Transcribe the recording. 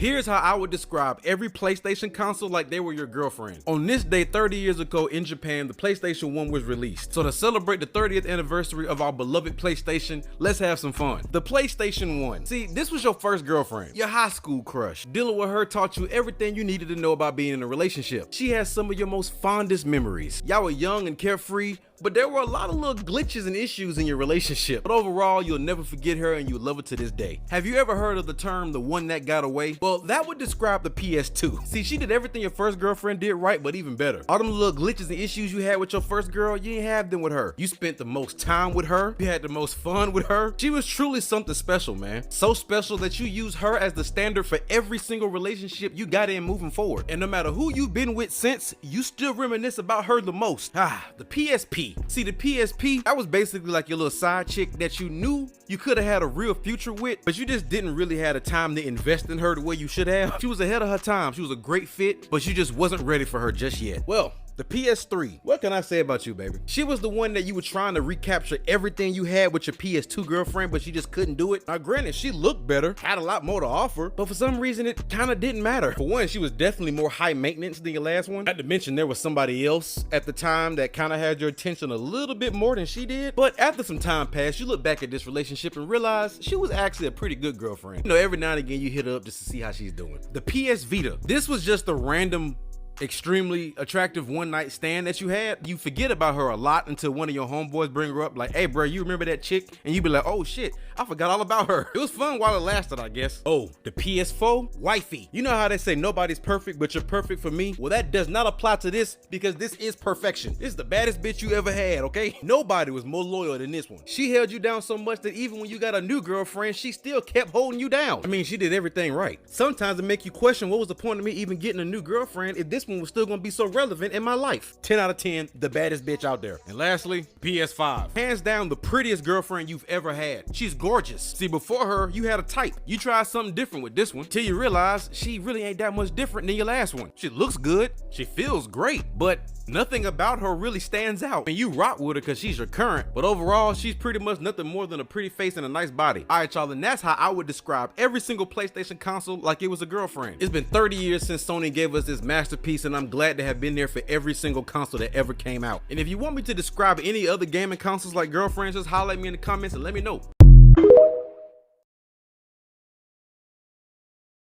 Here's how I would describe every PlayStation console like they were your girlfriend. On this day 30 years ago in Japan, the PlayStation 1 was released. So to celebrate the 30th anniversary of our beloved PlayStation, let's have some fun. The PlayStation 1. See, this was your first girlfriend, your high school crush. Dealing with her taught you everything you needed to know about being in a relationship. She has some of your most fondest memories. Y'all were young and carefree, but there were a lot of little glitches and issues in your relationship. But overall, you'll never forget her and you'll love her to this day. Have you ever heard of the term, the one that got away? Well, that would describe the PS2. See, she did everything your first girlfriend did right, but even better. All them little glitches and issues you had with your first girl, you didn't have them with her. You spent the most time with her. You had the most fun with her. She was truly something special, man. So special that you use her as the standard for every single relationship you got in moving forward. And no matter who you've been with since, you still reminisce about her the most. The PSP. See, the PSP, that was basically like your little side chick that you knew you could have had a real future with, but you just didn't really have the time to invest in her the way you should have. She was ahead of her time. She was a great fit, but you just wasn't ready for her just yet. Well, the PS3, what can I say about you, baby? She was the one that you were trying to recapture everything you had with your PS2 girlfriend, but she just couldn't do it. Now, granted, she looked better, had a lot more to offer, but for some reason, it kind of didn't matter. For one, she was definitely more high maintenance than your last one. Not to mention, there was somebody else at the time that kind of had your attention a little bit more than she did. But after some time passed, you look back at this relationship and realize she was actually a pretty good girlfriend. You know, every now and again, you hit her up just to see how she's doing. The PS Vita. This was just a random extremely attractive one night stand that you had. You forget about her a lot until one of your homeboys bring her up like, hey bro, you remember that chick? And you be like, oh shit, I forgot all about her. It was fun while it lasted, I guess. Oh, the PS4 wifey. You know how they say nobody's perfect, but you're perfect for me? Well, that does not apply to this because this is perfection. This is the baddest bitch you ever had, okay? Nobody was more loyal than this one. She held you down so much that even when you got a new girlfriend, she still kept holding you down. I mean, she did everything right. Sometimes it make you question what was the point of me even getting a new girlfriend if this one was still gonna be so relevant in my life. 10 out of 10, the baddest bitch out there. And lastly, PS5. Hands down the prettiest girlfriend you've ever had. She's gorgeous. See, before her, you had a type. You tried something different with this one till you realize she really ain't that much different than your last one. She looks good, she feels great, but nothing about her really stands out. And you rock with her because she's your current, but overall, she's pretty much nothing more than a pretty face and a nice body. All right, y'all, and that's how I would describe every single PlayStation console like it was a girlfriend. It's been 30 years since Sony gave us this masterpiece, and I'm glad to have been there for every single console that ever came out. And if you want me to describe any other gaming consoles like girlfriends, just holler at me in the comments and let me know.